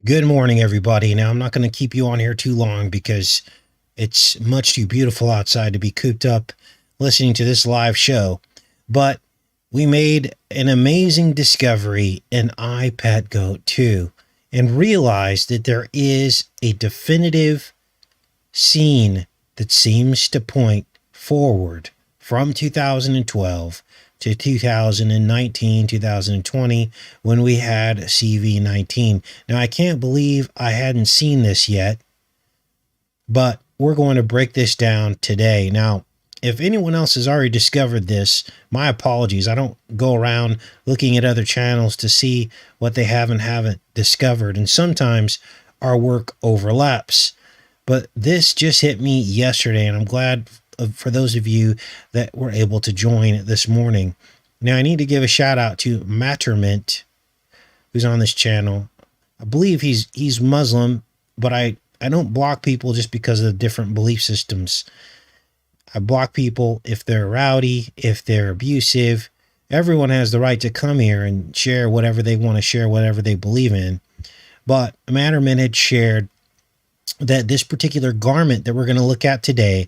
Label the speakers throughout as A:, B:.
A: Good morning, everybody. Now, I'm not going to keep you on here too long because it's much too beautiful outside to be cooped up listening to this live show. But we made an amazing discovery in iPad Goat 2 and realized that there is a definitive scene that seems to point forward from 2012 to 2019, 2020, when we had CV19. Now, I can't believe I hadn't seen this yet, but we're going to break this down today. Now, if anyone else has already discovered this, my apologies. I don't go around looking at other channels to see what they haven't discovered, and sometimes our work overlaps. But this just hit me yesterday, and I'm glad for those of you that were able to join this morning. Now, I need to give a shout out to Mattermint, who's on this channel. I believe he's Muslim, but I don't block people just because of different belief systems. I block people if they're rowdy, if they're abusive. Everyone has the right to come here and share whatever they want to share, whatever they believe in. But Mattermint had shared that this particular garment that we're going to look at today,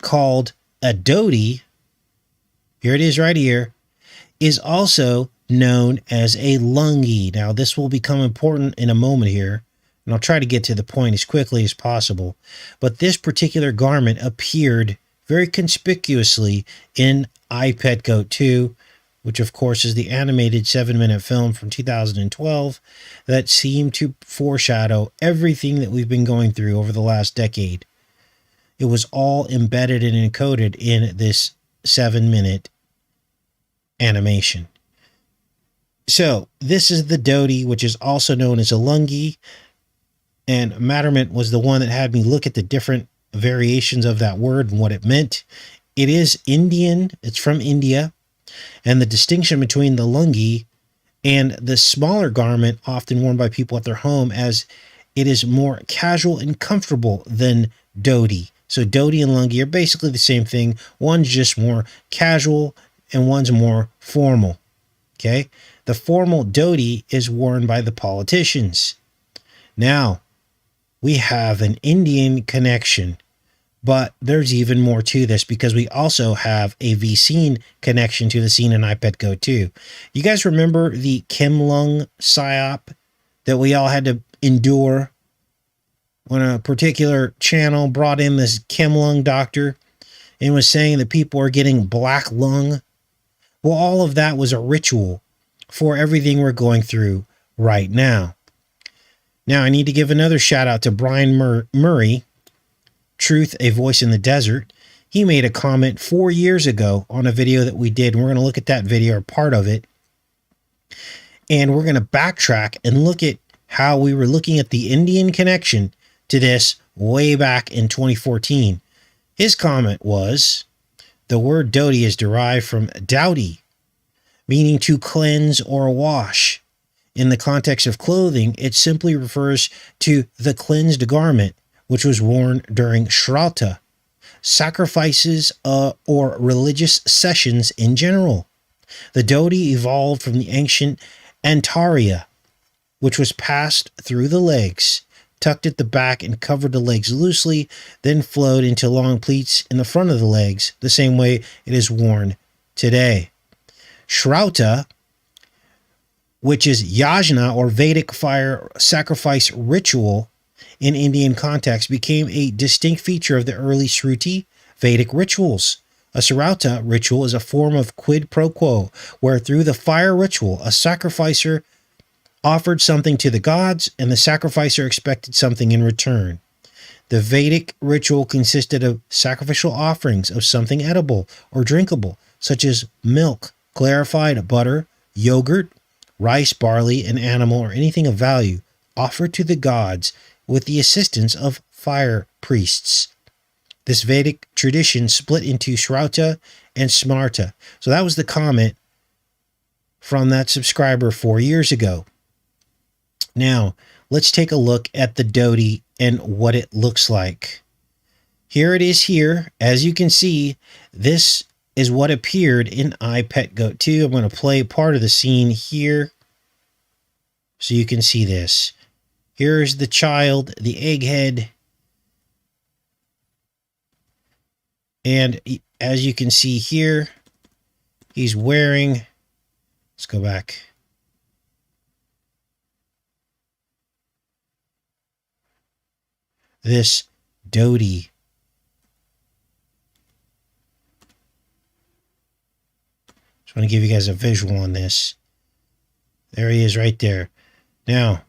A: called a dhoti, here it is right here, is also known as a lungi. Now, this will become important in a moment here, and I'll try to get to the point as quickly as possible. But this particular garment appeared very conspicuously in iPad Goat 2, which of course is the animated 7-minute film from 2012 that seemed to foreshadow everything that we've been going through over the last decade. It was all embedded and encoded in this 7-minute animation. So this is the dhoti, which is also known as a lungi, and Mattermint was the one that had me look at the different variations of that word and what it meant. It is Indian. It's from India. And the distinction between the lungi and the smaller garment often worn by people at their home, as it is more casual and comfortable than dhoti. So dhoti and lungi are basically the same thing. One's just more casual and one's more formal. Okay? The formal dhoti is worn by the politicians. Now, we have an Indian connection. But there's even more to this, because we also have a V-scene connection to the scene in iPad Goat 2. You guys remember the Kim Lung psyop that we all had to endure when a particular channel brought in this Kim Lung doctor and was saying that people are getting black lung? Well, all of that was a ritual for everything we're going through right now. Now, I need to give another shout out to Brian Murray, Truth, A Voice in the Desert. He made a comment 4 years ago on a video that we did, and we're going to look at that video, or part of it, and we're going to backtrack and look at how we were looking at the Indian connection to this way back in 2014. His comment was, the word dhoti is derived from doughty, meaning to cleanse or wash. In the context of clothing, it simply refers to the cleansed garment, which was worn during Shrauta, sacrifices or religious sessions in general. The dhoti evolved from the ancient antaria, which was passed through the legs, tucked at the back and covered the legs loosely, then flowed into long pleats in the front of the legs, the same way it is worn today. Shrauta, which is yajna or Vedic fire sacrifice ritual, in Indian context, became a distinct feature of the early Shruti Vedic rituals. A Shrauta ritual is a form of quid pro quo, where through the fire ritual, a sacrificer offered something to the gods, and the sacrificer expected something in return. The Vedic ritual consisted of sacrificial offerings of something edible or drinkable, such as milk, clarified butter, yogurt, rice, barley, an animal, or anything of value, offered to the gods with the assistance of fire priests. This Vedic tradition split into Shrauta and Smarta. So that was the comment from that subscriber 4 years ago. Now, let's take a look at the dhoti and what it looks like. Here it is here. As you can see, this is what appeared in iPad Goat 2. I'm going to play part of the scene here so you can see this. Here's the child, the egghead. And as you can see here, he's wearing, let's go back. This dhoti. Just want to give you guys a visual on this. There he is right there. Now,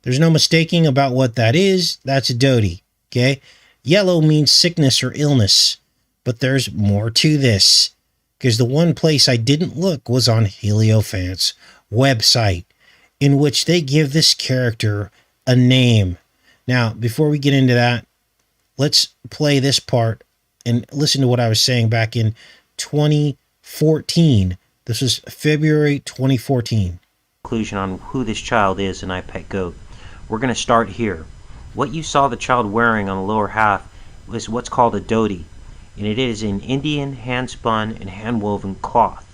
A: there's no mistaking about what that is. That's a dhoti, okay? Yellow means sickness or illness, but there's more to this, because the one place I didn't look was on Hierophant's website, in which they give this character a name. Now, before we get into that, let's play this part and listen to what I was saying back in 2014. This was February 2014.
B: Conclusion on who this child is in iPet Goat. We're going to start here. What you saw the child wearing on the lower half was what's called a dhoti, and it is an Indian hand-spun and hand-woven cloth.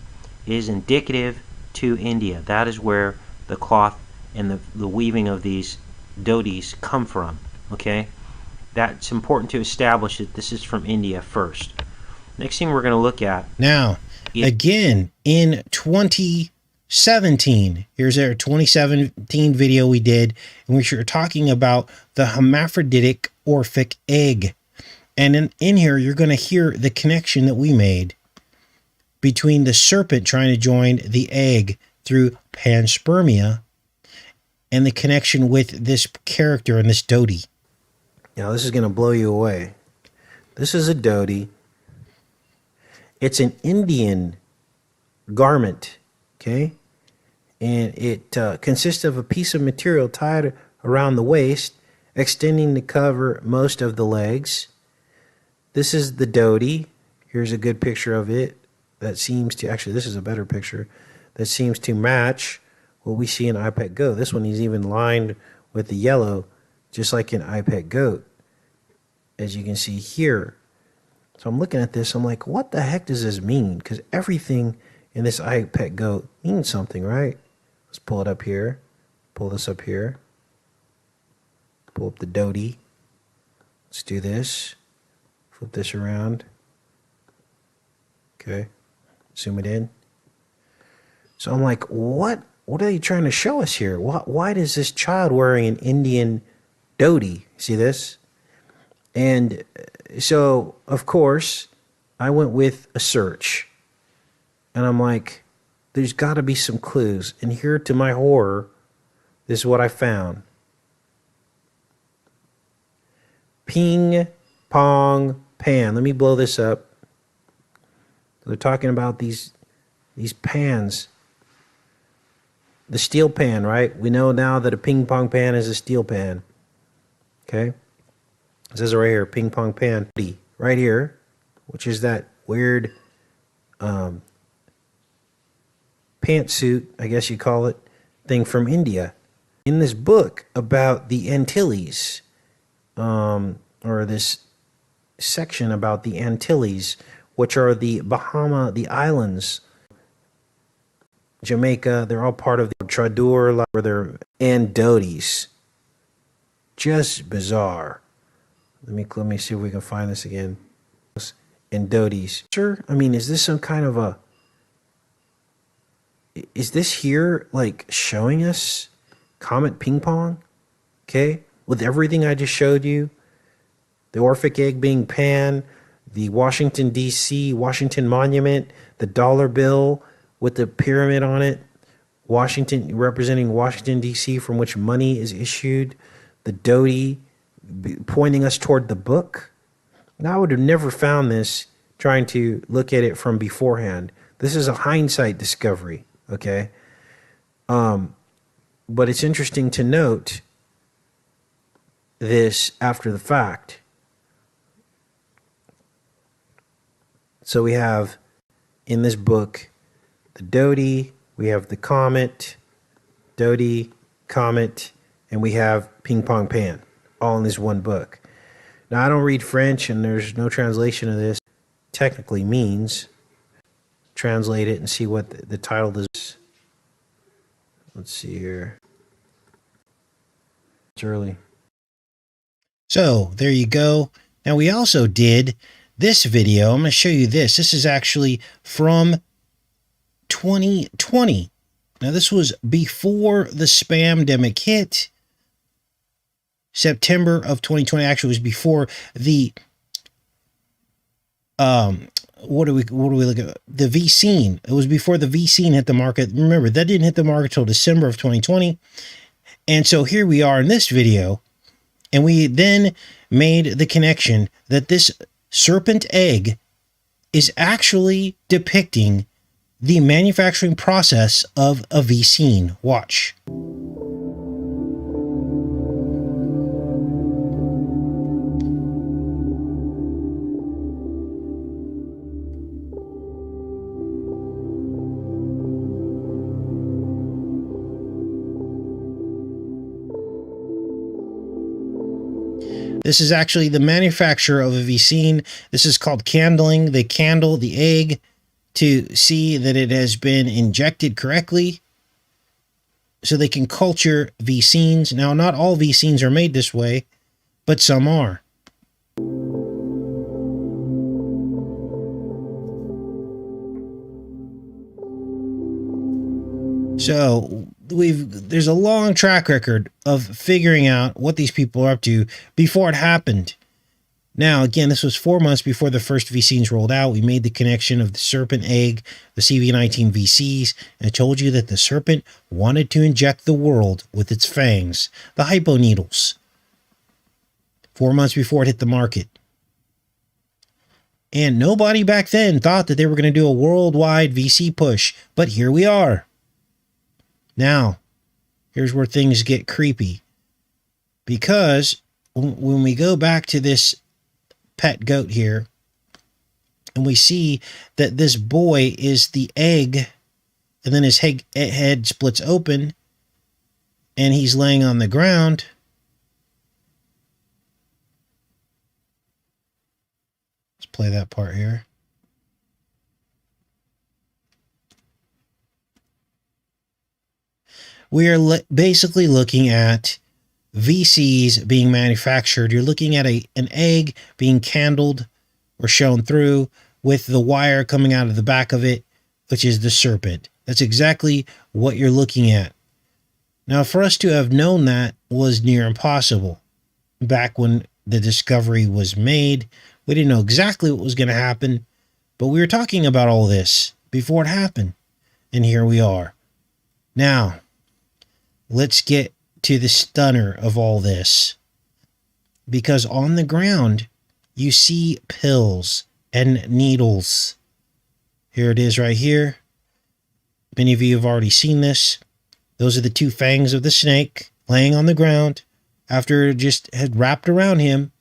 B: It is indicative to India. That is where the cloth and the weaving of these dhotis come from. Okay, that's important to establish that this is from India first. Next thing we're going to look at
A: now, again in 2017, here's our 2017 video we did in which you're talking about the hermaphroditic Orphic egg. And in here, you're going to hear the connection that we made between the serpent trying to join the egg through panspermia and the connection with this character and this dhoti. Now, this is going to blow you away. This is a dhoti. It's an Indian garment, okay? And it consists of a piece of material tied around the waist, extending to cover most of the legs. This is the dhoti. Here's a good picture of it that seems to, actually this is a better picture, that seems to match what we see in iPet Goat. This one is even lined with the yellow, just like in iPet Goat, as you can see here. So I'm looking at this, I'm like, what the heck does this mean? Because everything in this iPet Goat means something, right? Let's pull it up here. Pull this up here. Pull up the dhoti. Let's do this. Flip this around. Okay. Zoom it in. So I'm like, what are they trying to show us here? Why does this child wearing an Indian dhoti? See this? And so, of course, I went with a search. And I'm like, there's got to be some clues. And here, to my horror, this is what I found. Ping, pong, pan. Let me blow this up. They're talking about these pans. The steel pan, right? We know now that a ping pong pan is a steel pan. Okay? It says it right here, ping pong pan. Right here, which is that weird pantsuit, I guess you call it, thing from India. In this book about the Antilles, or this section about the Antilles, which are the the islands, Jamaica, they're all part of the Tradur, where they're and dhotis. Just bizarre. Let me see if we can find this again. And dhotis. Sure, I mean, is this some kind of a... Is this here, like, showing us Comet Ping Pong? Okay? With everything I just showed you. The Orphic egg being pan. The Washington, D.C. Washington Monument. The dollar bill with the pyramid on it. Washington, representing Washington, D.C., from which money is issued. The dhoti pointing us toward the book. Now, I would have never found this trying to look at it from beforehand. This is a hindsight discovery, okay? But it's interesting to note this after the fact. So we have in this book the dhoti, we have the comet, dhoti, comet, and we have ping pong pan, all in this one book. Now, I don't read French, and there's no translation of this. Technically means. Translate it and see what the title is. Let's see here. It's early. So there you go. Now we also did this video. I'm going to show you this. This is actually from 2020. Now this was before the Spamdemic hit. September of 2020 actually was before the what do we look at? The V-scene. It was before the V-scene hit the market. Remember, that didn't hit the market till December of 2020. And so here we are in this video, and we then made the connection that this serpent egg is actually depicting the manufacturing process of a V-scene. Watch. This is actually the manufacturer of a V-scene. This is called candling. They candle the egg to see that it has been injected correctly so they can culture V-scenes. Now, not all V-scenes are made this way, but some are. So there's a long track record of figuring out what these people are up to before it happened. Now, again, this was 4 months before the first V-scenes rolled out. We made the connection of the serpent egg, the CV-19 VCs, and I told you that the serpent wanted to inject the world with its fangs, the hypo needles, 4 months before it hit the market. And nobody back then thought that they were going to do a worldwide VC push, but here we are. Now, here's where things get creepy. Because when we go back to this pet goat here, and we see that this boy is the egg, and then his head splits open, and he's laying on the ground. Let's play that part here. We are basically looking at VCs being manufactured. You're looking at an egg being candled or shown through with the wire coming out of the back of it, which is the serpent. That's exactly what you're looking at. Now, for us to have known that was near impossible. Back when the discovery was made, we didn't know exactly what was going to happen, but we were talking about all this before it happened. And here we are. Now, let's get to the stunner of all this, because on the ground you see pills and needles. Here it is right here. Many of you have already seen this. Those are the two fangs of the snake laying on the ground after it just had wrapped around him.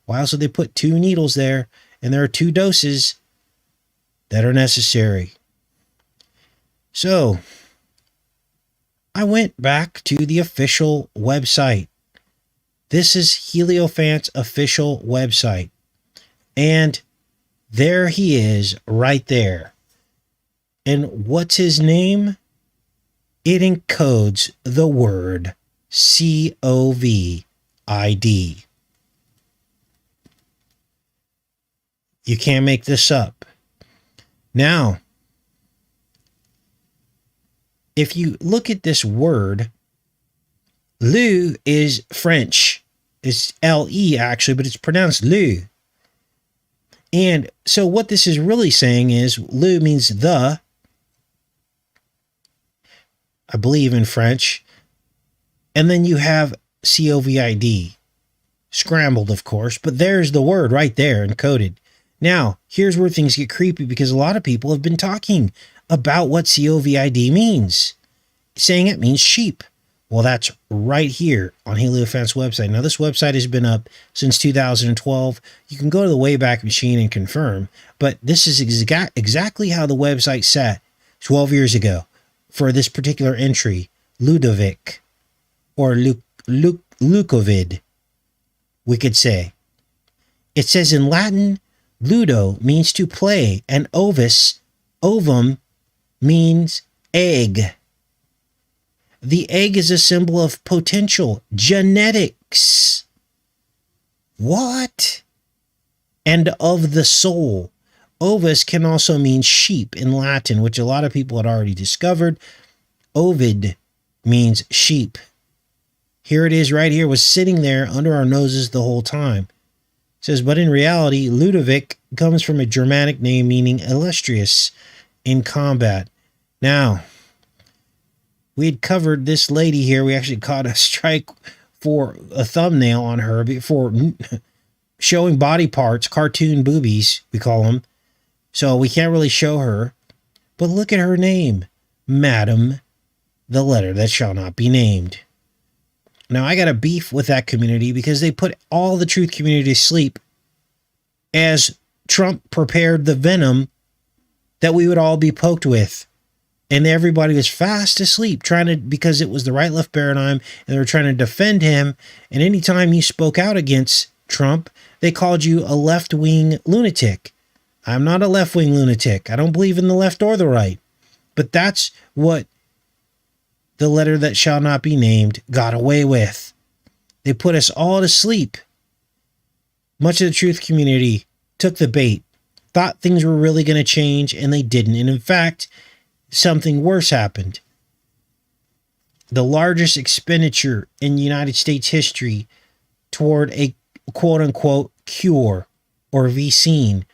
A: Why? So they put two needles there, and there are two doses that are necessary. So I went back to the official website. This is Hierophant's official website. And there he is right there. And what's his name? It encodes the word COVID. You can't make this up. Now, if you look at this word, Lou is French. It's L-E actually, but it's pronounced Lou. And so what this is really saying is Lou means the, I believe in French. And then you have COVID, scrambled of course, but there's the word right there encoded. Now, here's where things get creepy, because a lot of people have been talking about what COVID means, saying it means sheep. Well, that's right here on Hierophant's website. Now, this website has been up since 2012. You can go to the Wayback Machine and confirm, but this is exactly how the website sat 12 years ago for this particular entry, Ludovic, or Lucovid, we could say. It says in Latin, ludo means to play, and ovum means egg. The egg is a symbol of potential genetics. What? And of the soul. Ovis can also mean sheep in Latin, which a lot of people had already discovered. Ovid means sheep. Here it is right here, was sitting there under our noses the whole time. It says, but in reality, Ludovic comes from a Germanic name meaning illustrious in combat. Now, we had covered this lady here. We actually caught a strike for a thumbnail on her for showing body parts, cartoon boobies, we call them. So we can't really show her. But look at her name, Madam, the letter that shall not be named. Now, I got a beef with that community because they put all the truth community to sleep as Trump prepared the venom that we would all be poked with. And everybody was fast asleep because it was the right-left paradigm, and they were trying to defend him. And anytime you spoke out against Trump, they called you a left-wing lunatic. I'm not a left-wing lunatic. I don't believe in the left or the right. But that's what the letter that shall not be named got away with. They put us all to sleep. Much of the truth community took the bait, thought things were really going to change, and they didn't. And in fact, something worse happened. The largest expenditure in United States history toward a quote-unquote cure or vaccine,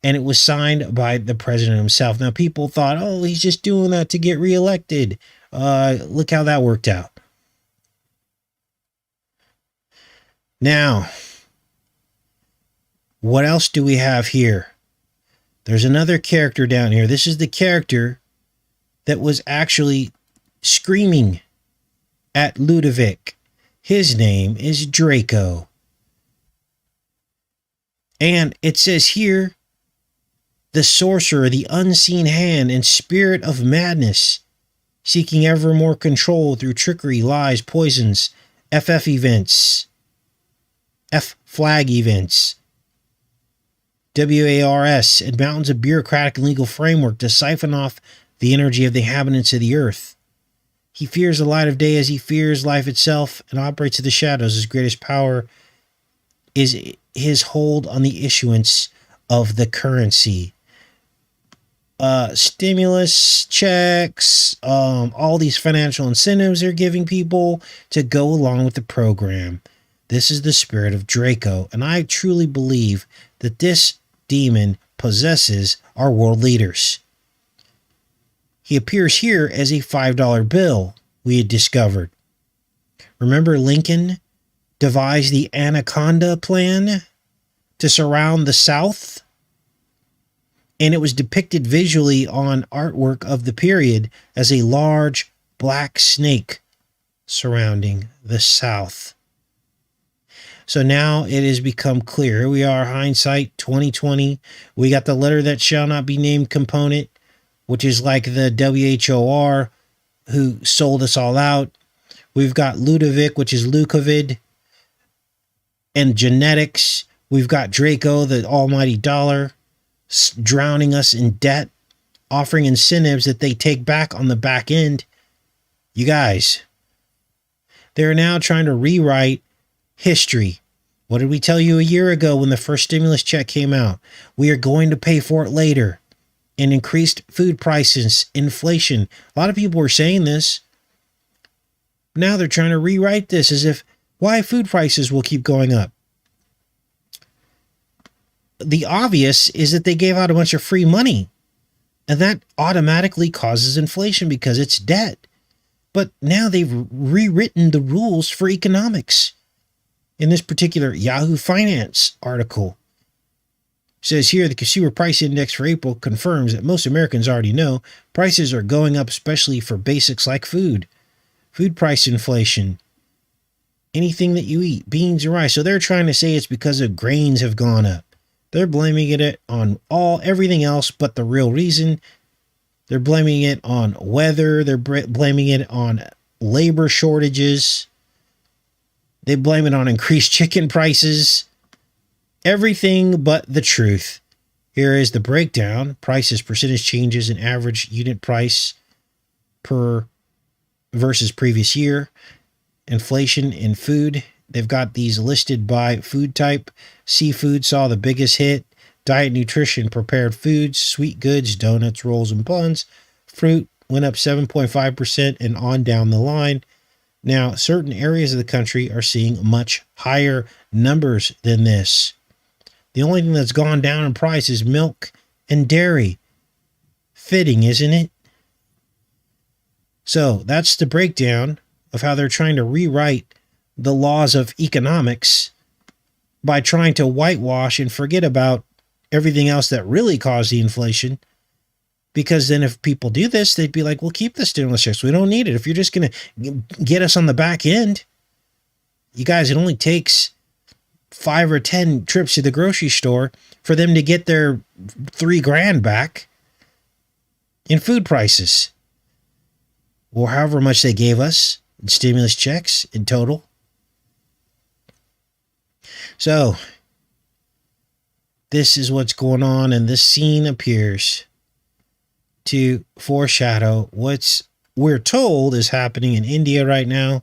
A: and it was signed by the president himself. Now, people thought, oh, he's just doing that to get reelected. Look how that worked out. Now, what else do we have here? There's another character down here. This is the character that was actually screaming at Ludovic. His name is Draco. And it says here, the sorcerer, the unseen hand and spirit of madness, seeking ever more control through trickery, lies, poisons, FF events, F flag events, WARS, and mountains of bureaucratic and legal framework to siphon off the energy of the inhabitants of the earth. He fears the light of day as he fears life itself and operates in the shadows. His greatest power is his hold on the issuance of the currency. Stimulus checks, all these financial incentives they're giving people to go along with the program. This is the spirit of Draco, and I truly believe that this demon possesses our world leaders. He appears here as a $5 bill we had discovered. Remember Lincoln devised the Anaconda Plan to surround the South? And it was depicted visually on artwork of the period as a large black snake surrounding the South. So now it has become clear. Here we are, hindsight 2020. We got the letter that shall not be named component, which is like the WHOR who sold us all out. We've got Ludovic, which is Lukovid, and genetics. We've got Draco, the almighty dollar, drowning us in debt, offering incentives that they take back on the back end. You guys, they're now trying to rewrite history. What did we tell you a year ago when the first stimulus check came out? We are going to pay for it later. And increased food prices, inflation. A lot of people were saying this. Now they're trying to rewrite this as if why food prices will keep going up. The obvious is that they gave out a bunch of free money, and that automatically causes inflation because it's debt. But now they've rewritten the rules for economics. In this particular Yahoo Finance article, it says here the Consumer Price Index for April confirms that most Americans already know prices are going up, especially for basics like food. Food price inflation. Anything that you eat, beans and rice. So they're trying to say it's because of grains have gone up. They're blaming it on everything else but the real reason. They're blaming it on weather. They're blaming it on labor shortages. They blame it on increased chicken prices. Everything but the truth. Here is the breakdown. Prices, percentage changes in average unit price per versus previous year. Inflation in food. They've got these listed by food type. Seafood saw the biggest hit. Diet nutrition, prepared foods, sweet goods, donuts, rolls, and buns. Fruit went up 7.5% and on down the line. Now, certain areas of the country are seeing much higher numbers than this. The only thing that's gone down in price is milk and dairy. Fitting, isn't it? So that's the breakdown of how they're trying to rewrite the laws of economics by trying to whitewash and forget about everything else that really caused the inflation. Because then if people do this, they'd be like, well, keep the stimulus checks. We don't need it. If you're just going to get us on the back end, you guys, it only takes 5 or 10 trips to the grocery store for them to get their $3,000 back in food prices, or however much they gave us in stimulus checks in total. So this is what's going on, and this scene appears to foreshadow what's we're told is happening in India right now.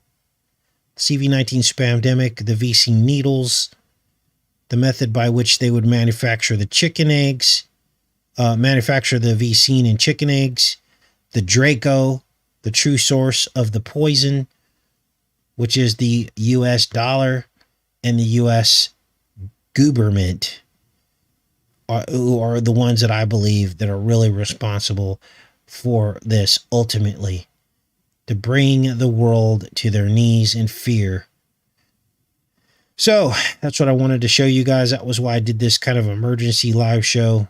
A: CV-19 spamdemic, the VC needles, the method by which they would manufacture the chicken eggs, manufacture the vaccine in chicken eggs, the Draco, the true source of the poison, which is the US dollar and the US government, who are the ones that I believe that are really responsible for this ultimately, to bring the world to their knees in fear. So that's what I wanted to show you guys. That was why I did this kind of emergency live show.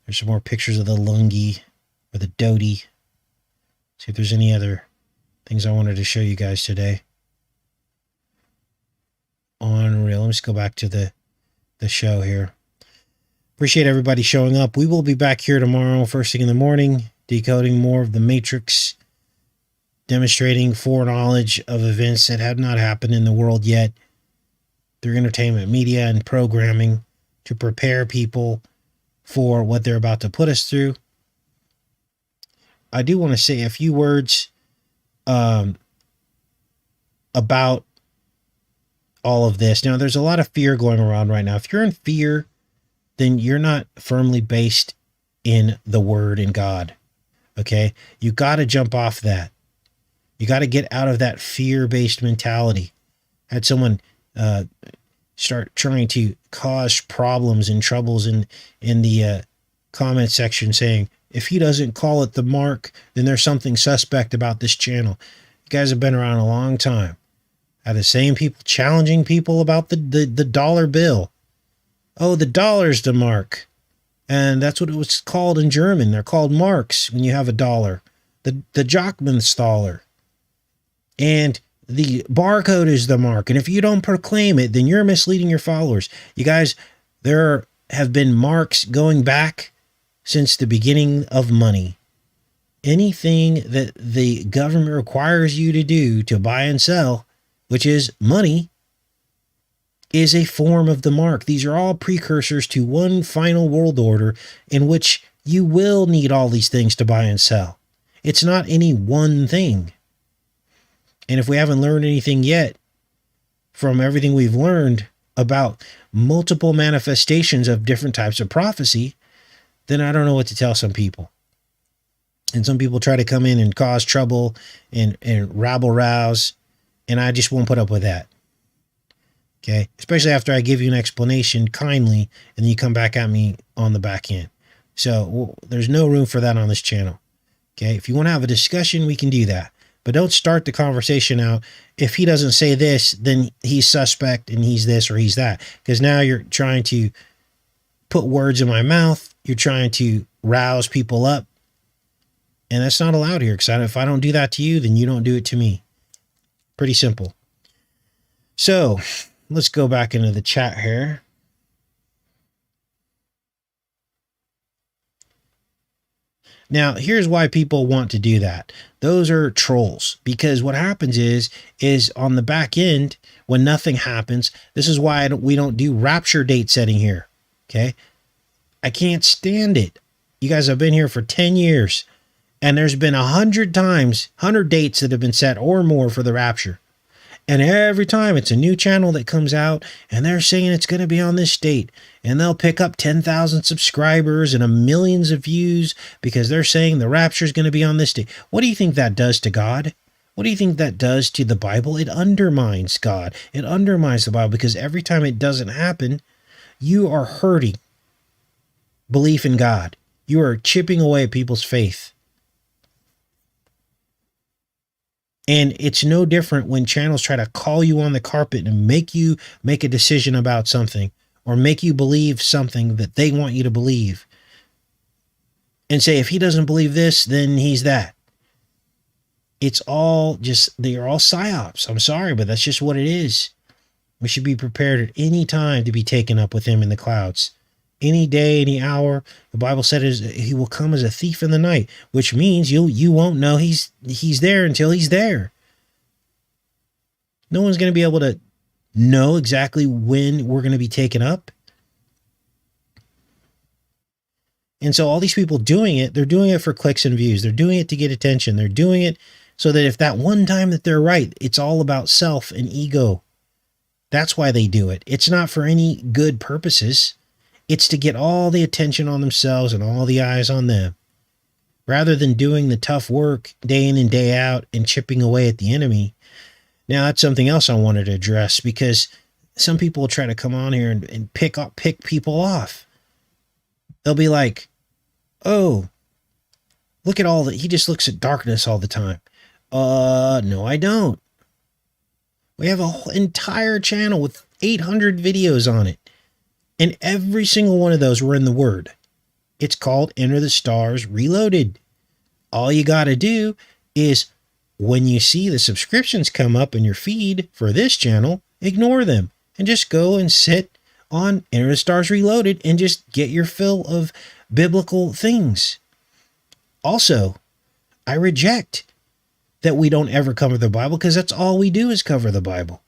A: There's some more pictures of the lungi or the doti. See if there's any other things I wanted to show you guys today. Unreal. Let me just go back to the show here. Appreciate everybody showing up. We will be back here tomorrow, first thing in the morning, decoding more of the Matrix, demonstrating foreknowledge of events that have not happened in the world yet through entertainment media and programming to prepare people for what they're about to put us through. I do want to say a few words about all of this. Now, there's a lot of fear going around right now. If you're in fear, then you're not firmly based in the Word and God. Okay? You got to jump off that. You got to get out of that fear-based mentality. I had someone start trying to cause problems and troubles in the comment section saying, if he doesn't call it the mark, then there's something suspect about this channel. You guys have been around a long time. Are the same people challenging people about the dollar bill? Oh, the dollar's the mark. And that's what it was called in German. They're called marks when you have a dollar. The Jochmansthaler. And the barcode is the mark. And if you don't proclaim it, then you're misleading your followers. You guys, there have been marks going back since the beginning of money. Anything that the government requires you to do to buy and sell, which is money, is a form of the mark. These are all precursors to one final world order in which you will need all these things to buy and sell. It's not any one thing. And if we haven't learned anything yet from everything we've learned about multiple manifestations of different types of prophecy, then I don't know what to tell some people. And some people try to come in and cause trouble and rabble rouse, and I just won't put up with that. Okay? Especially after I give you an explanation kindly, and then you come back at me on the back end. So there's no room for that on this channel. Okay? If you want to have a discussion, we can do that. But don't start the conversation out. If he doesn't say this, then he's suspect and he's this or he's that. Because now you're trying to put words in my mouth. You're trying to rouse people up. And that's not allowed here. Because if I don't do that to you, then you don't do it to me. Pretty simple. So let's go back into the chat here. Now, here's why people want to do that. Those are trolls, because what happens is on the back end, when nothing happens, this is why we don't do rapture date setting here. Okay. I can't stand it. You guys have been here for 10 years And there's been 100 dates that have been set or more for the rapture. And every time it's a new channel that comes out and they're saying it's going to be on this date, and they'll pick up 10,000 subscribers and millions of views because they're saying the rapture is going to be on this date. What do you think that does to God? What do you think that does to the Bible? It undermines God. It undermines the Bible, because every time it doesn't happen, you are hurting belief in God. You are chipping away at people's faith. And it's no different when channels try to call you on the carpet and make you make a decision about something, or make you believe something that they want you to believe, and say, if he doesn't believe this, then he's that. It's all just, they are all psyops. I'm sorry, but that's just what it is. We should be prepared at any time to be taken up with him in the clouds. Any day, any hour. The Bible said he will come as a thief in the night, which means you won't know he's there until he's there. No one's going to be able to know exactly when we're going to be taken up. And so all these people doing it, they're doing it for clicks and views. They're doing it to get attention. They're doing it so that if that one time that they're right, it's all about self and ego. That's why they do it. It's not for any good purposes. It's to get all the attention on themselves and all the eyes on them, rather than doing the tough work day in and day out and chipping away at the enemy. Now, that's something else I wanted to address, because some people will try to come on here and pick people off. They'll be like, oh, look at all that. He just looks at darkness all the time. No, I don't. We have a whole entire channel with 800 videos on it. And every single one of those were in the Word. It's called Enter the Stars Reloaded. All you got to do is, when you see the subscriptions come up in your feed for this channel, ignore them and just go and sit on Enter the Stars Reloaded and just get your fill of biblical things. Also, I reject that we don't ever cover the Bible, because that's all we do is cover the Bible.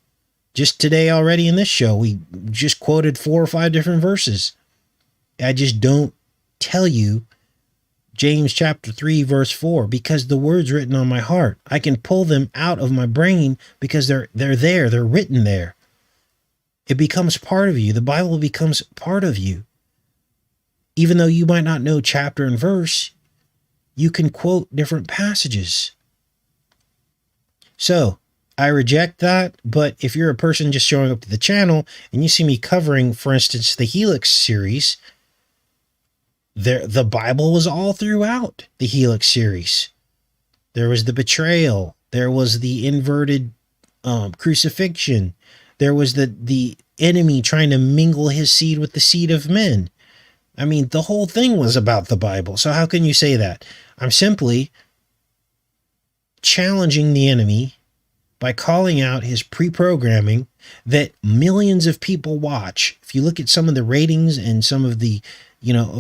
A: Just today already in this show, we just quoted 4 or 5 different verses. I just don't tell you James chapter 3, verse 4, because the word's written on my heart. I can pull them out of my brain because they're there. They're written there. It becomes part of you. The Bible becomes part of you. Even though you might not know chapter and verse, you can quote different passages. So, I reject that, but if you're a person just showing up to the channel and you see me covering, for instance, the Helix series, the Bible was all throughout the Helix series. There was the betrayal. There was the inverted crucifixion. There was the enemy trying to mingle his seed with the seed of men. I mean, the whole thing was about the Bible. So how can you say that? I'm simply challenging the enemy by calling out his pre-programming that millions of people watch. If you look at some of the ratings and some of the,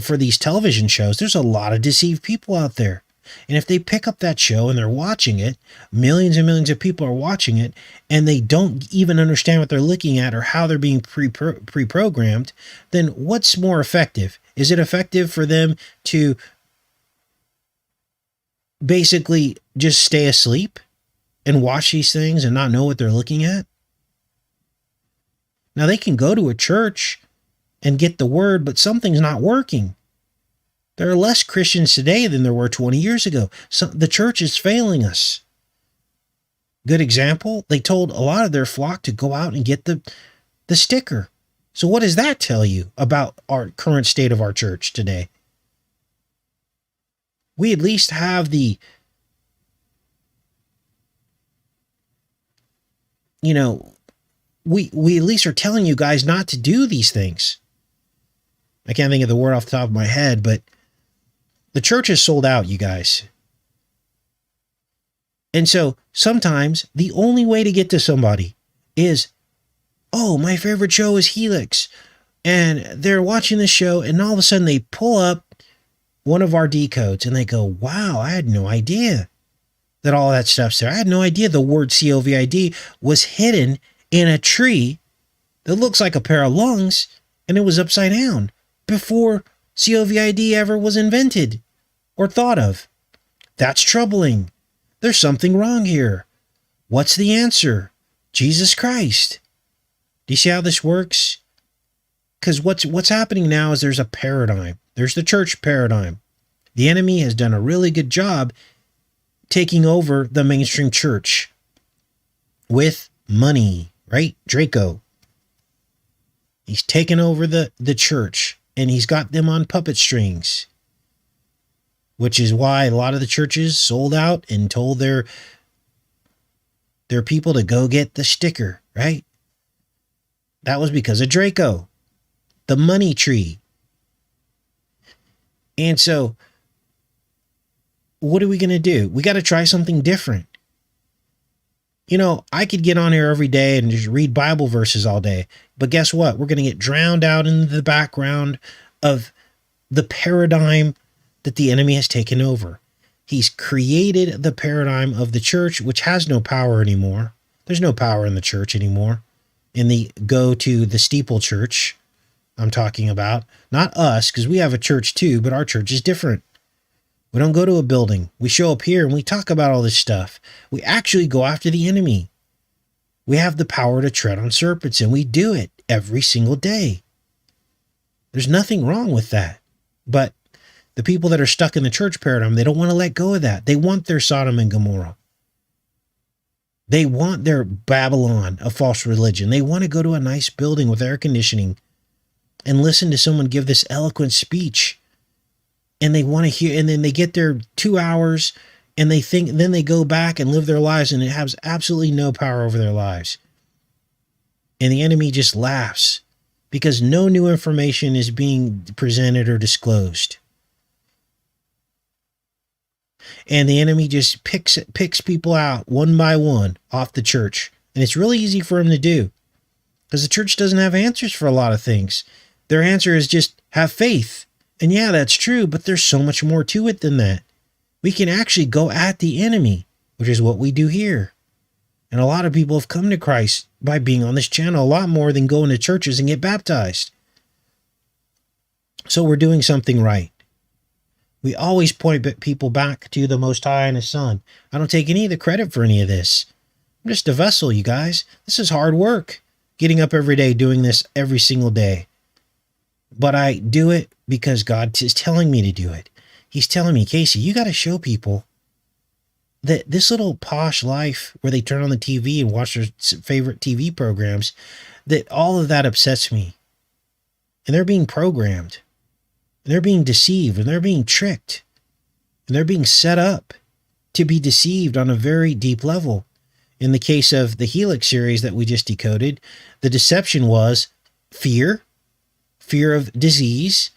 A: for these television shows, there's a lot of deceived people out there. And if they pick up that show and they're watching it, millions and millions of people are watching it, and they don't even understand what they're looking at or how they're being pre-programmed, then what's more effective? Is it effective for them to basically just stay asleep and watch these things and not know what they're looking at? Now, they can go to a church and get the word, but something's not working. There are less Christians today than there were 20 years ago. So the church is failing us. Good example, they told a lot of their flock to go out and get the sticker. So what does that tell you about our current state of our church today? We at least have we at least are telling you guys not to do these things. I can't think of the word off the top of my head, but the church is sold out, you guys. And so sometimes the only way to get to somebody is, oh, my favorite show is Helix. And they're watching this show, and all of a sudden they pull up one of our decodes and they go, wow, I had no idea that all that stuff's there. I had no idea the word COVID was hidden in a tree that looks like a pair of lungs, and it was upside down before COVID ever was invented or thought of. That's troubling. There's something wrong here. What's the answer? Jesus Christ. Do you see how this works? Because what's happening now is there's a paradigm. There's the church paradigm. The enemy has done a really good job taking over the mainstream church with money, right? Draco. He's taken over the church, and he's got them on puppet strings, which is why a lot of the churches sold out and told their people to go get the sticker, right? That was because of Draco, the money tree. And so, what are we going to do? We got to try something different. You know, I could get on here every day and just read Bible verses all day. But guess what? We're going to get drowned out in the background of the paradigm that the enemy has taken over. He's created the paradigm of the church, which has no power anymore. There's no power in the church anymore. In the go to the steeple church, I'm talking about. Not us, because we have a church too, but our church is different. We don't go to a building. We show up here and we talk about all this stuff. We actually go after the enemy. We have the power to tread on serpents, and we do it every single day. There's nothing wrong with that. But the people that are stuck in the church paradigm, they don't want to let go of that. They want their Sodom and Gomorrah. They want their Babylon, a false religion. They want to go to a nice building with air conditioning and listen to someone give this eloquent speech. And they want to hear, and then they get their 2 hours and they think, then they go back and live their lives, and it has absolutely no power over their lives. And the enemy just laughs because no new information is being presented or disclosed. And the enemy just picks people out one by one off the church. And it's really easy for him to do because the church doesn't have answers for a lot of things. Their answer is just have faith. And yeah, that's true, but there's so much more to it than that. We can actually go at the enemy, which is what we do here. And a lot of people have come to Christ by being on this channel a lot more than going to churches and get baptized. So we're doing something right. We always point people back to the Most High and His Son. I don't take any of the credit for any of this. I'm just a vessel, you guys. This is hard work, getting up every day, doing this every single day. But I do it because God is telling me to do it. He's telling me, Casey, you got to show people that this little posh life where they turn on the TV and watch their favorite TV programs, that all of that upsets me. And they're being programmed. And they're being deceived. And they're being tricked. And they're being set up to be deceived on a very deep level. In the case of the Helix series that we just decoded, the deception was fear of disease,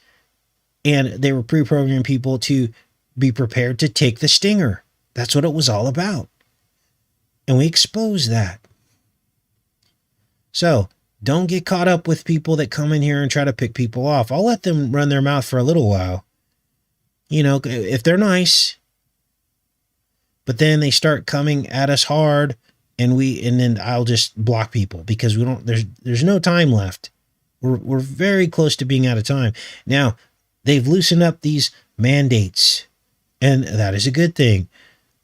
A: and they were pre-programming people to be prepared to take the stinger. That's what it was all about. And we exposed that. So don't get caught up with people that come in here and try to pick people off. I'll let them run their mouth for a little while. You know, if they're nice, but then they start coming at us hard, and then I'll just block people because there's no time left. We're very close to being out of time. Now, they've loosened up these mandates, and that is a good thing.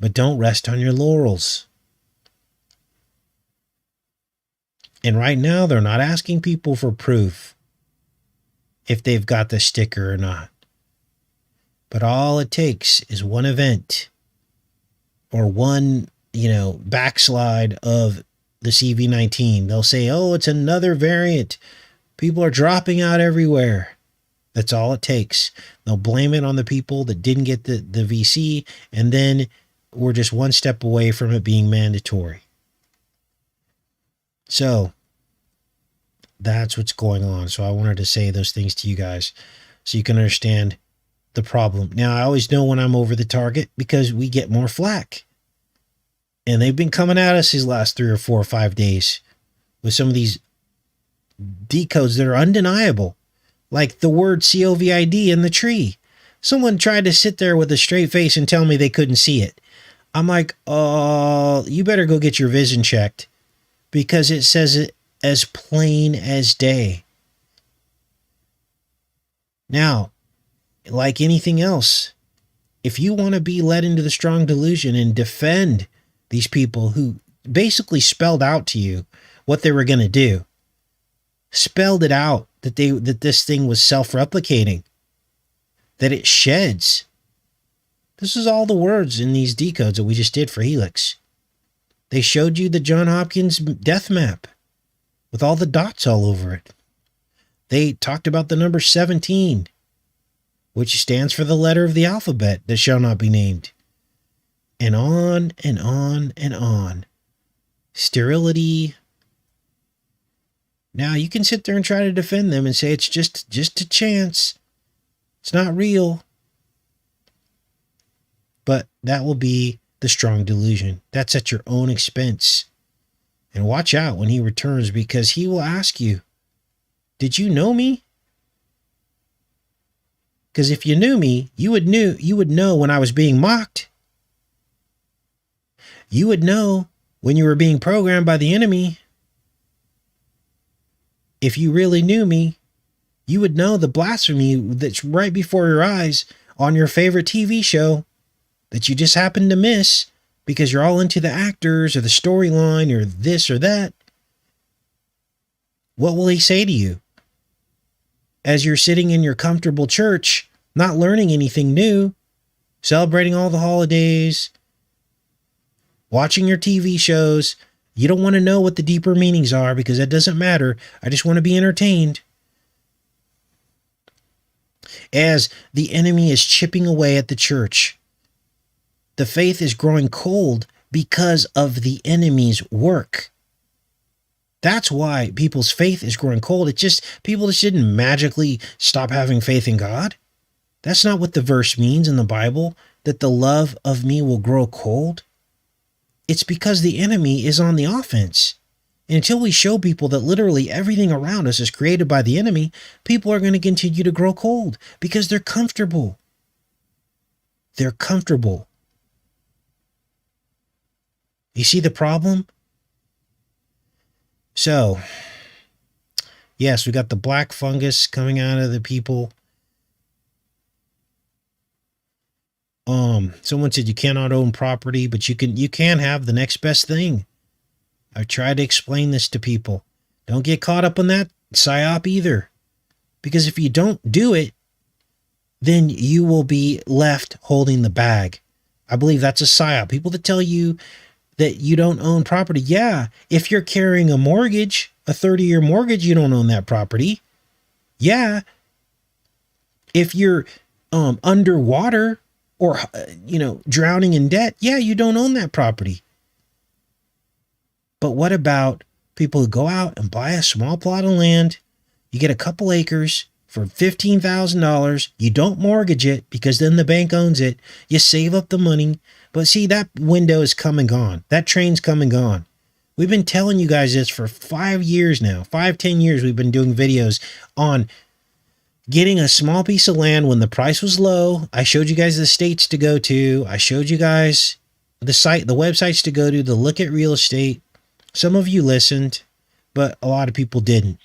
A: But don't rest on your laurels. And right now, they're not asking people for proof if they've got the sticker or not. But all it takes is one event or one, backslide of the CV-19. They'll say, oh, it's another variant. People are dropping out everywhere. That's all it takes. They'll blame it on the people that didn't get the VC, and then we're just one step away from it being mandatory. So that's what's going on. So I wanted to say those things to you guys so you can understand the problem. Now, I always know when I'm over the target because we get more flack. And they've been coming at us these last 3 or 4 or 5 days with some of these decodes that are undeniable, like the word COVID in the tree. Someone tried to sit there with a straight face and tell me they couldn't see it. I'm like, oh, you better go get your vision checked because it says it as plain as day. Now, like anything else, if you want to be led into the strong delusion and defend these people who basically spelled out to you what they were going to do, spelled it out that this thing was self-replicating, that it sheds. This is all the words in these decodes that we just did for Helix. They showed you the John Hopkins death map with all the dots all over it. They talked about the number 17, which stands for the letter of the alphabet that shall not be named. And on and on and on. Sterility. Now, you can sit there and try to defend them and say it's just a chance. It's not real. But that will be the strong delusion. That's at your own expense. And watch out when he returns, because he will ask you, did you know me? Because if you knew me, you would know when I was being mocked. You would know when you were being programmed by the enemy. If you really knew me, you would know the blasphemy that's right before your eyes on your favorite TV show that you just happened to miss because you're all into the actors or the storyline or this or that. What will he say to you? As you're sitting in your comfortable church, not learning anything new, celebrating all the holidays, watching your TV shows. You don't want to know what the deeper meanings are because that doesn't matter. I just want to be entertained. As the enemy is chipping away at the church, the faith is growing cold because of the enemy's work. That's why people's faith is growing cold. People just didn't magically stop having faith in God. That's not what the verse means in the Bible, that the love of me will grow cold. It's because the enemy is on the offense. And until we show people that literally everything around us is created by the enemy, people are going to continue to grow cold because they're comfortable. They're comfortable. You see the problem? So, yes, we got the black fungus coming out of the people. Someone said you cannot own property, but you can have the next best thing. I've tried to explain this to people. Don't get caught up on that psyop either. Because if you don't do it, then you will be left holding the bag. I believe that's a psyop. People that tell you that you don't own property. Yeah, if you're carrying a mortgage, a 30-year mortgage, you don't own that property. Yeah, if you're underwater or, drowning in debt, yeah, you don't own that property. But what about people who go out and buy a small plot of land? You get a couple acres for $15,000. You don't mortgage it because then the bank owns it. You save up the money. But see, that window is come and gone. That train's come and gone. We've been telling you guys this for 5 years now. 10 years we've been doing videos on getting a small piece of land when the price was low. I showed you guys the states to go to. I showed you guys the websites to go to look at real estate. Some of you listened, but a lot of people didn't.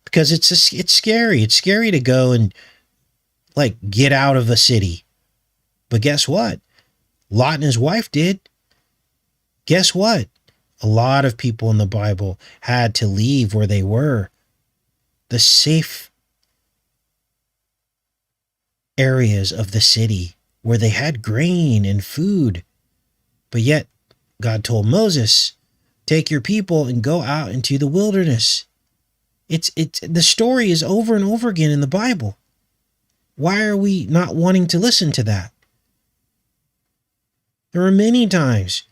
A: Because it's scary. It's scary to go and get out of a city. But guess what? Lot and his wife did. Guess what? A lot of people in the Bible had to leave where they were. The safe areas of the city where they had grain and food. But yet, God told Moses, take your people and go out into the wilderness. The story is over and over again in the Bible. Why are we not wanting to listen to that? There were many times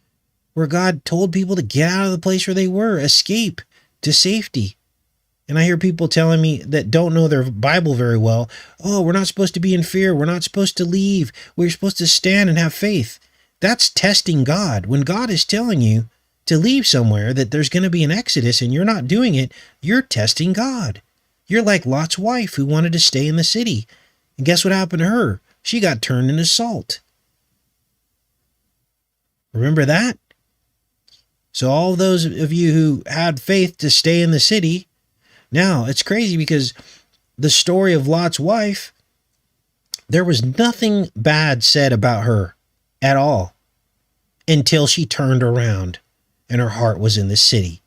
A: where God told people to get out of the place where they were, escape to safety. And I hear people telling me that don't know their Bible very well, oh, we're not supposed to be in fear. We're not supposed to leave. We're supposed to stand and have faith. That's testing God. When God is telling you to leave somewhere, that there's going to be an exodus and you're not doing it, you're testing God. You're like Lot's wife who wanted to stay in the city. And guess what happened to her? She got turned into salt. Remember that? So all those of you who had faith to stay in the city, now it's crazy because the story of Lot's wife There was nothing bad said about her at all until she turned around and her heart was in the city.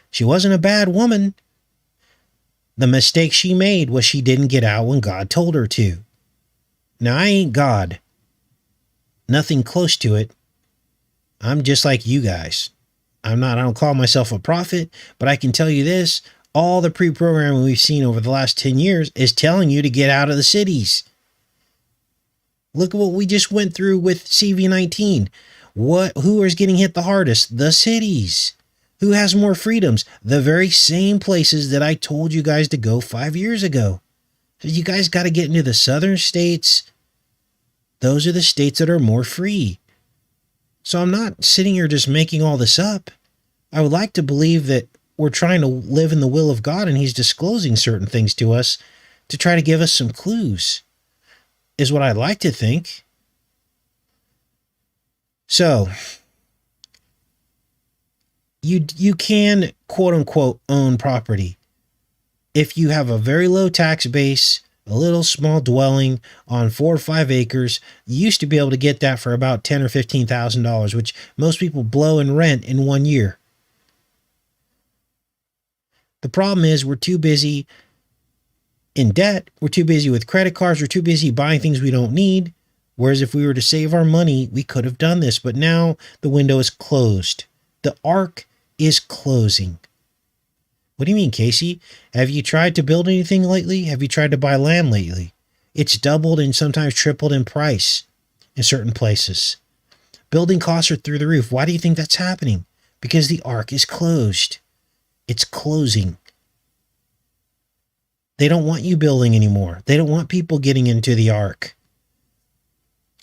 A: She wasn't a bad woman. The mistake she made was she didn't get out when God told her to. Now, I ain't God. Nothing close to it. I'm just like you guys. I don't call myself a prophet, but I can tell you this. All the pre-programming we've seen over the last 10 years is telling you to get out of the cities. Look at what we just went through with CV-19. Who is getting hit the hardest? The cities. Who has more freedoms? The very same places that I told you guys to go 5 years ago. You guys got to get into the southern states. Those are the states that are more free. So I'm not sitting here just making all this up. I would like to believe that we're trying to live in the will of God and he's disclosing certain things to us to try to give us some clues, is what I'd like to think. So you can, quote unquote, own property if you have a very low tax base, a little small dwelling on 4 or 5 acres. You used to be able to get that for about $10,000 or $15,000, which most people blow in rent in 1 year. The problem is we're too busy in debt. We're too busy with credit cards. We're too busy buying things we don't need. Whereas if we were to save our money, we could have done this. But now the window is closed. The arc is closing. What do you mean, Casey? Have you tried to build anything lately? Have you tried to buy land lately? It's doubled and sometimes tripled in price in certain places. Building costs are through the roof. Why do you think that's happening? Because the arc is closed. It's closing. They don't want you building anymore. They don't want people getting into the ark.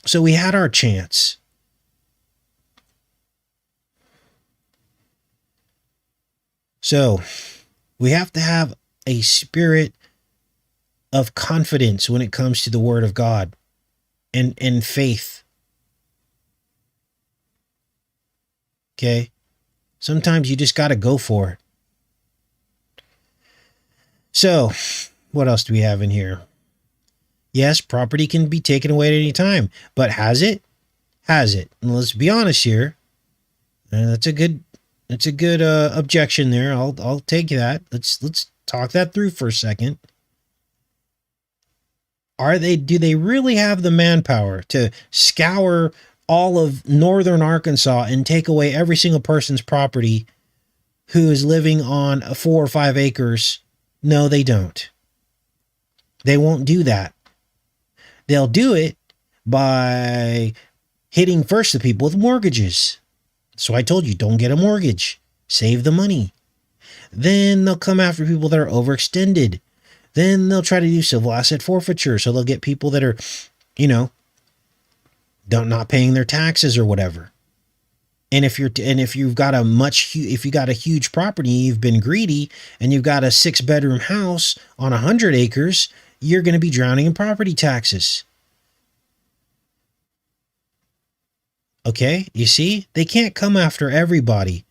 A: So we had our chance. So we have to have a spirit of confidence when it comes to the word of God and faith. Okay? Sometimes you just got to go for it. So, what else do we have in here? Yes, property can be taken away at any time, but has it? Has it? And let's be honest here. That's a good objection there. I'll take that. Let's talk that through for a second. Do they really have the manpower to scour all of northern Arkansas and take away every single person's property who is living on 4 or 5 acres? No, they don't. They won't do that. They'll do it by hitting first the people with mortgages. So I told you, don't get a mortgage. Save the money. Then they'll come after people that are overextended. Then they'll try to do civil asset forfeiture. So they'll get people that are, not paying their taxes or whatever. And if you've got a huge property, you've been greedy, and you've got a 6-bedroom house on 100 acres, you're going to be drowning in property taxes. Okay, you see, they can't come after everybody.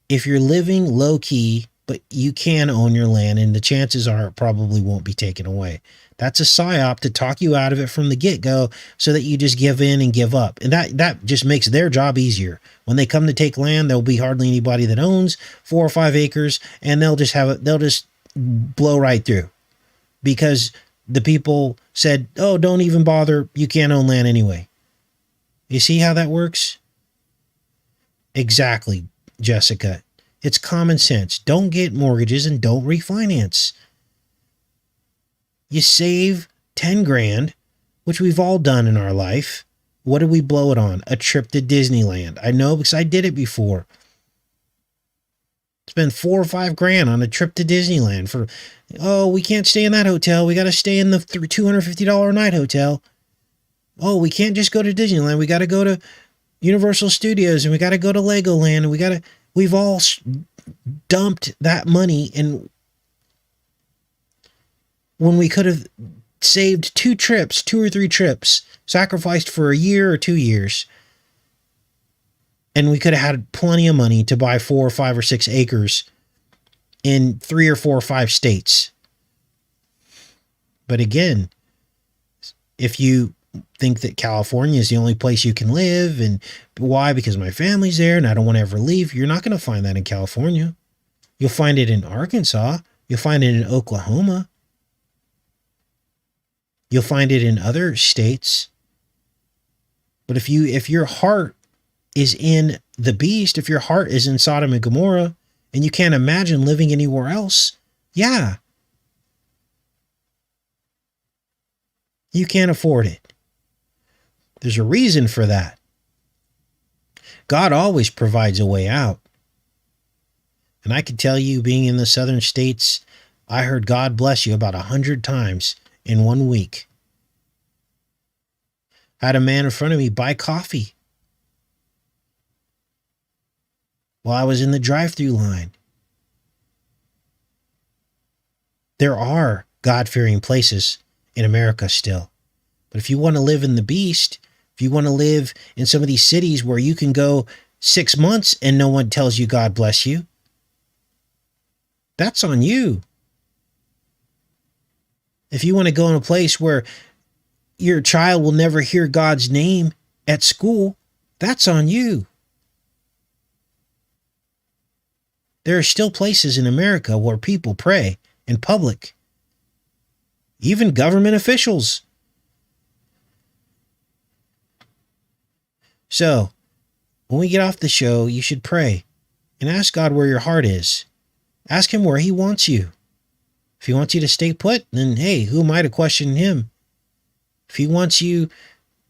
A: If you're living low key, but you can own your land, and the chances are it probably won't be taken away. That's a psyop to talk you out of it from the get-go so that you just give in and give up. And that just makes their job easier. When they come to take land, there'll be hardly anybody that owns 4 or 5 acres, and they'll just blow right through. Because the people said, oh, don't even bother, you can't own land anyway. You see how that works? Exactly, Jessica. It's common sense. Don't get mortgages and don't refinance. You save 10 grand, which we've all done in our life. What did we blow it on? A trip to Disneyland. I know because I did it before. Spend 4 or 5 grand on a trip to Disneyland we can't stay in that hotel. We got to stay in the $250 a night hotel. Oh, we can't just go to Disneyland. We got to go to Universal Studios and we got to go to Legoland and we've all dumped that money in when we could have saved 2 or 3 trips, sacrificed for a year or 2 years. And we could have had plenty of money to buy 4 or 5 or 6 acres in 3 or 4 or 5 states. But again, If you think that California is the only place you can live, and why? Because my family's there and I don't want to ever leave. You're not going to find that in California. You'll find it in Arkansas. You'll find it in Oklahoma. You'll find it in other states. But if your heart is in the beast, if your heart is in Sodom and Gomorrah, and you can't imagine living anywhere else, yeah, you can't afford it. There's a reason for that. God always provides a way out. And I can tell you, being in the southern states, I heard God bless you about 100 times in 1 week. I had a man in front of me buy coffee while I was in the drive-through line. There are God-fearing places in America still. But if you want to live in the beast, if you want to live in some of these cities where you can go 6 months and no one tells you God bless you, that's on you. If you want to go in a place where your child will never hear God's name at school, that's on you. There are still places in America where people pray in public, even government officials. So, when we get off the show, you should pray and ask God where your heart is. Ask him where he wants you. If he wants you to stay put, then hey, who am I to question him? If he wants you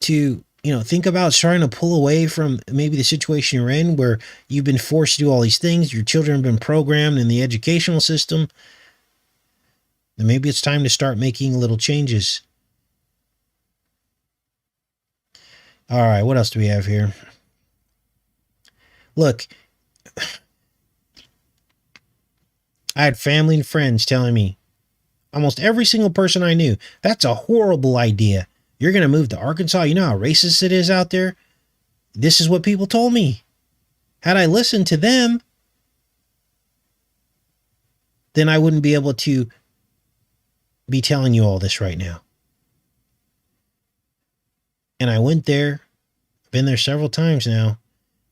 A: to, think about trying to pull away from maybe the situation you're in where you've been forced to do all these things, your children have been programmed in the educational system, then maybe it's time to start making little changes. All right, what else do we have here? Look, I had family and friends telling me, almost every single person I knew, that's a horrible idea. You're going to move to Arkansas? You know how racist it is out there? This is what people told me. Had I listened to them, then I wouldn't be able to be telling you all this right now. And I went there. I've been there several times now.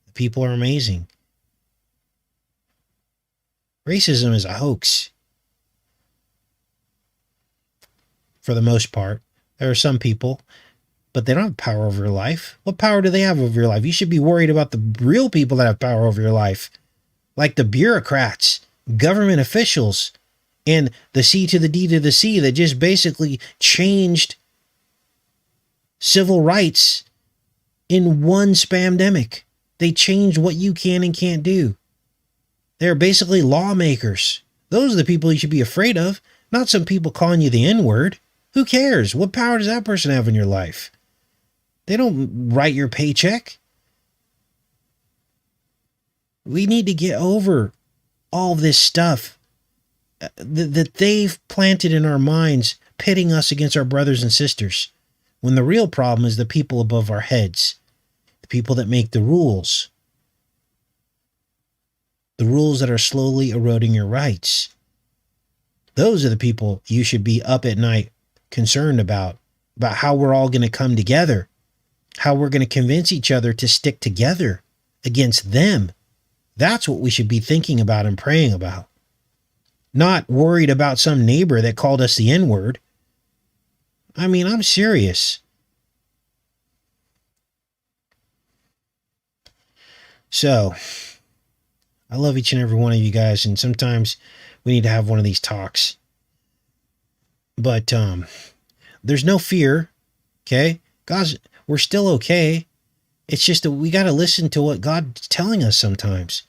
A: The people are amazing. Racism is a hoax. For the most part. There are some people, but they don't have power over your life. What power do they have over your life? You should be worried about the real people that have power over your life. Like the bureaucrats, government officials, and the C to the D to the C that just basically changed civil rights in one spamdemic. They changed what you can and can't do. They're basically lawmakers. Those are the people you should be afraid of, not some people calling you the N-word. Who cares? What power does that person have in your life? They don't write your paycheck. We need to get over all this stuff that they've planted in our minds, pitting us against our brothers and sisters, when the real problem is the people above our heads, the people that make the rules that are slowly eroding your rights. Those are the people you should be up at night concerned about how we're all going to come together, how we're going to convince each other to stick together against them. That's what we should be thinking about and praying about. Not worried about some neighbor that called us the N-word. I mean, I'm serious. So, I love each and every one of you guys, and sometimes we need to have one of these talks. But there's no fear, okay? We're still okay. It's just that we got to listen to what God's telling us sometimes.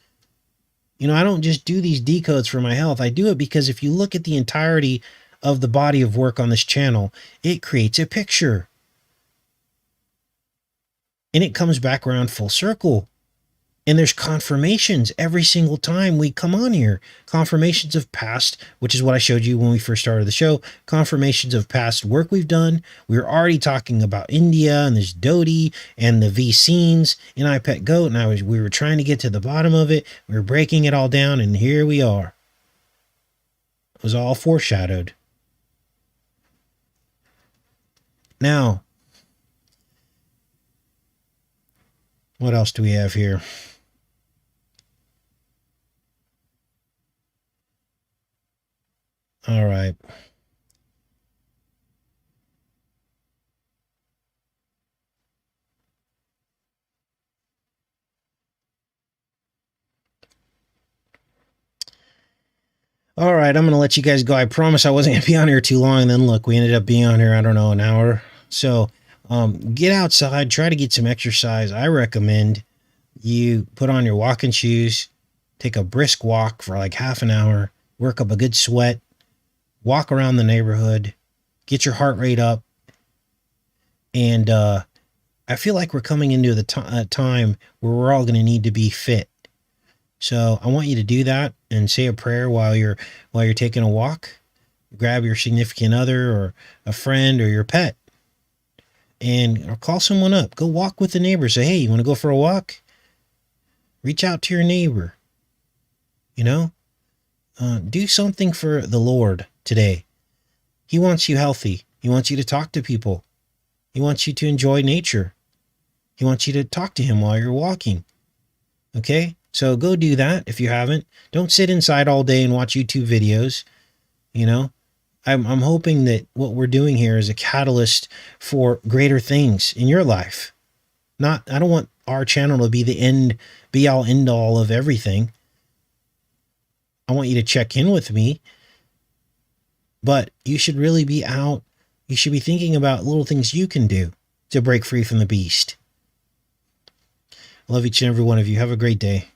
A: I don't just do these decodes for my health. I do it because if you look at the entirety of the body of work on this channel, it creates a picture. And it comes back around full circle. And there's confirmations every single time we come on here. Confirmations of past, which is what I showed you when we first started the show. Confirmations of past work we've done. We were already talking about India and this Dodi and the V scenes in I Pet Goat. And we were trying to get to the bottom of it. We were breaking it all down, and here we are. It was all foreshadowed. Now, what else do we have here? All right. All right, I'm going to let you guys go. I promise I wasn't going to be on here too long. And then look, we ended up being on here, I don't know, an hour. So get outside, try to get some exercise. I recommend you put on your walking shoes, take a brisk walk for like half an hour, work up a good sweat, walk around the neighborhood, get your heart rate up. And I feel like we're coming into the time where we're all going to need to be fit. So I want you to do that and say a prayer while you're taking a walk. Grab your significant other or a friend or your pet and call someone up. Go walk with the neighbor. Say, hey, you want to go for a walk? Reach out to your neighbor. You know, do something for the Lord today. He wants you healthy. He wants you to talk to people. He wants you to enjoy nature. He wants you to talk to him while you're walking. Okay? So go do that if you haven't. Don't sit inside all day and watch YouTube videos. You know, I'm hoping that what we're doing here is a catalyst for greater things in your life. I don't want our channel to be the be all end all of everything. I want you to check in with me, but you should really be out. You should be thinking about little things you can do to break free from the beast. I love each and every one of you. Have a great day.